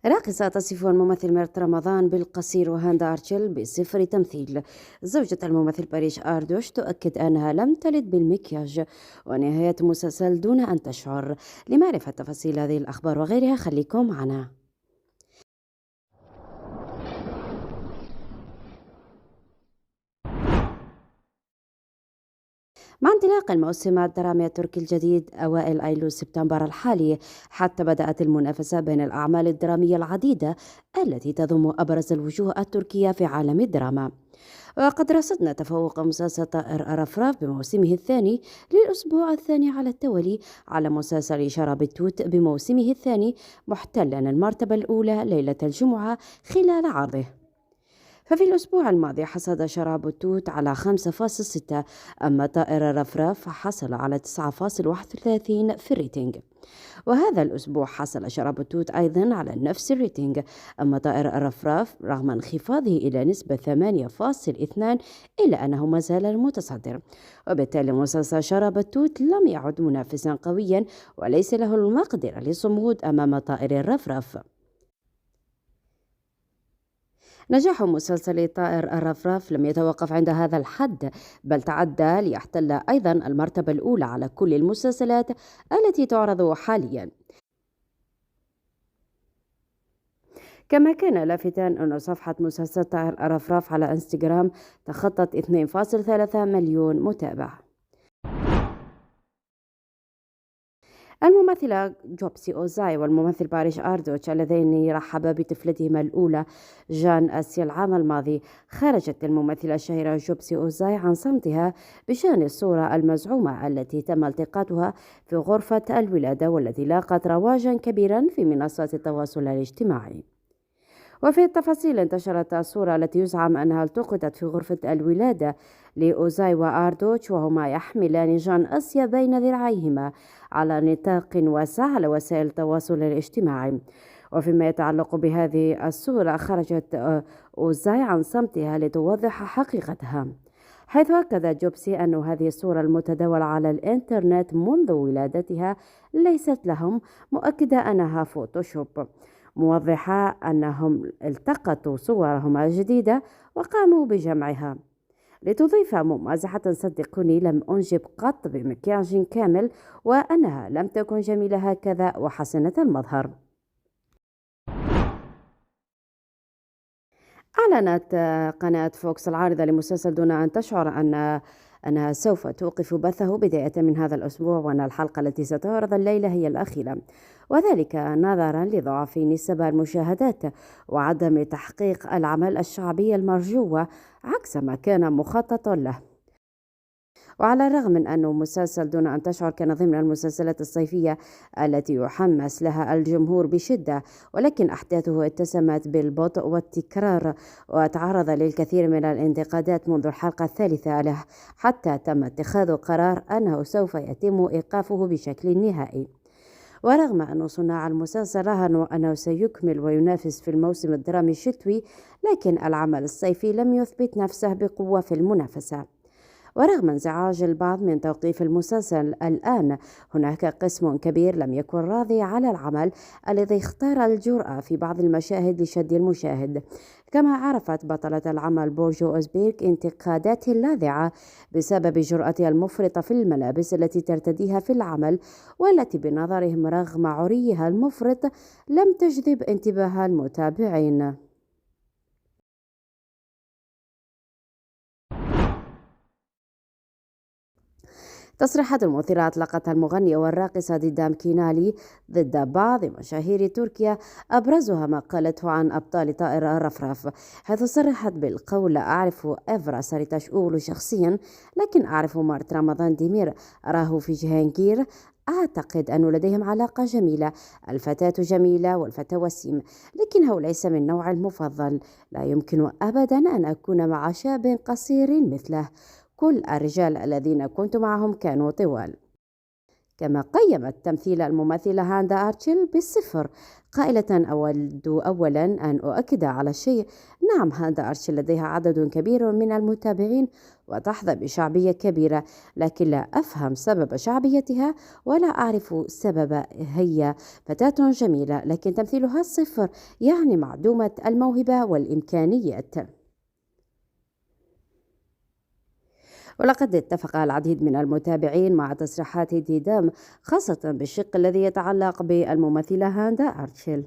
راقصة تصف الممثل ميرت رمضان بالقصير وهاند أرشل بصفر تمثيل. زوجة الممثل باريش أردوش تؤكد أنها لم تلد بالمكياج، ونهاية المسلسل دون أن تشعر. لمعرفة تفاصيل هذه الأخبار وغيرها خليكم معنا. مع انطلاق الموسم الدرامي التركي الجديد أوائل أيلول سبتمبر الحالي، حتى بدأت المنافسة بين الأعمال الدرامية العديدة التي تضم أبرز الوجوه التركية في عالم الدراما. وقد رصدنا تفوق مسلسل طائر أرفراف بموسمه الثاني للأسبوع الثاني على التوالي على مسلسل شراب التوت بموسمه الثاني، محتلا المرتبة الأولى ليلة الجمعة خلال عرضه. ففي الأسبوع الماضي حصد شراب التوت على 5.6، أما طائر الرفراف فحصل على 9.31 في الريتنج. وهذا الأسبوع حصل شراب التوت أيضا على نفس الريتنج، أما طائر الرفراف رغم انخفاضه إلى نسبة 8.2 إلا أنه ما زال المتصدر. وبالتالي مسلسل شراب التوت لم يعد منافسا قويا، وليس له المقدرة للصمود أمام طائر الرفراف. نجاح مسلسل طائر الرفراف لم يتوقف عند هذا الحد، بل تعدى ليحتل أيضا المرتبة الأولى على كل المسلسلات التي تعرض حاليا. كما كان لافتا أن صفحة مسلسل طائر الرفراف على انستغرام تخطت 2.3 مليون متابع. الممثلة جوبسي أوزاي والممثل باريش أردوش اللذين رحبا بطفلتهما الأولى جان آسيا العام الماضي، خرجت الممثلة الشهيرة جوبسي أوزاي عن صمتها بشأن الصورة المزعومة التي تم التقاطها في غرفة الولادة، والتي لاقت رواجا كبيرا في منصات التواصل الاجتماعي. وفي التفاصيل انتشرت الصورة التي يزعم أنها التقطت في غرفة الولادة لأوزاي وآردوتش وهما يحملان جان أسيا بين ذراعيهما على نطاق واسع على وسائل التواصل الاجتماعي. وفيما يتعلق بهذه الصورة، خرجت أوزاي عن صمتها لتوضح حقيقتها، حيث أكدت جوبسي أن هذه الصورة المتداولة على الإنترنت منذ ولادتها ليست لهم، مؤكدة أنها فوتوشوب، موضحة أنهم التقطوا صورهما الجديدة وقاموا بجمعها. لتضيف ممازحة: صدقوني لم أنجب قط بمكياج كامل، وأنها لم تكن جميلة هكذا وحسنة المظهر. أعلنت قناة فوكس العارضة لمسلسل دون أن تشعر أنها سوف توقف بثه بداية من هذا الأسبوع، وأن الحلقة التي ستعرض الليلة هي الأخيرة، وذلك نظرا لضعف نسب المشاهدات وعدم تحقيق العمل الشعبي المرجو عكس ما كان مخطط له. وعلى الرغم من أنه مسلسل دون أن تشعر كان ضمن المسلسلات الصيفية التي يحمس لها الجمهور بشدة، ولكن أحداثه اتسمت بالبطء والتكرار، وتعرض للكثير من الانتقادات منذ الحلقة الثالثة له، حتى تم اتخاذ قرار أنه سوف يتم إيقافه بشكل نهائي. ورغم أن صناع المسلسل راهنوا أنه سيكمل وينافس في الموسم الدرامي الشتوي، لكن العمل الصيفي لم يثبت نفسه بقوة في المنافسة. ورغم انزعاج البعض من توقيف المسلسل الآن، هناك قسم كبير لم يكن راضي على العمل الذي اختار الجرأة في بعض المشاهد لشد المشاهد. كما عرفت بطلة العمل بورجو أوزبيرغ انتقادات لاذعة بسبب جرأتها المفرطة في الملابس التي ترتديها في العمل، والتي بنظرهم رغم عريها المفرط لم تجذب انتباه المتابعين. تصريحات مثيرة أطلقتها المغنية والراقصة ديدام كينالي ضد بعض مشاهير تركيا، أبرزها ما قالته عن أبطال طائر الرفرف، حيث صرحت بالقول: لا أعرف إفرا ساريتاش أوغلو شخصيا، لكن أعرف مارت رمضان ديمير، أراه في جهانجير، أعتقد أن لديهم علاقة جميلة، الفتاة جميلة والفتى وسيم، لكنه ليس من نوع المفضل، لا يمكن أبدا أن أكون مع شاب قصير مثله، كل الرجال الذين كنت معهم كانوا طوال. كما قيمت تمثيل الممثلة هاندا أرتشيل بالصفر، قائلة: أود أولا أن أؤكد على شيء. نعم، هاندا أرتشيل لديها عدد كبير من المتابعين وتحظى بشعبية كبيرة، لكن لا أفهم سبب شعبيتها ولا أعرف السبب. هي فتاة جميلة، لكن تمثيلها الصفر، يعني معدومة الموهبة والإمكانيات. ولقد اتفق العديد من المتابعين مع تصريحات ديدام، خاصة بالشق الذي يتعلق بالممثلة هاندا أرتشيل.